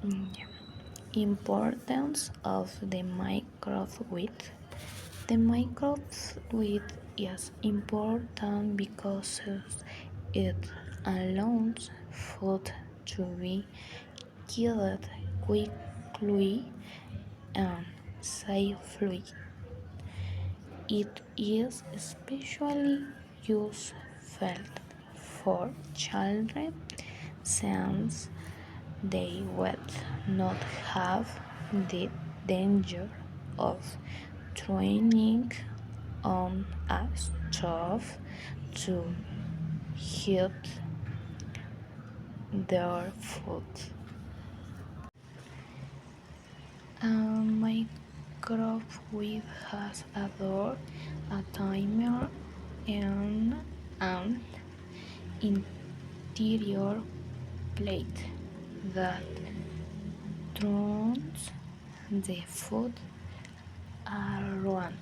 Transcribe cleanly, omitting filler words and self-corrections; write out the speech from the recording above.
Yeah. Importance of the microwave. The microwave is important because it allows food to be killed quickly and safely. It is especially useful for children since they will not have the danger of turning on a stove to heat their food. A microwave has a door, a timer, and an interior plate that turns the food around.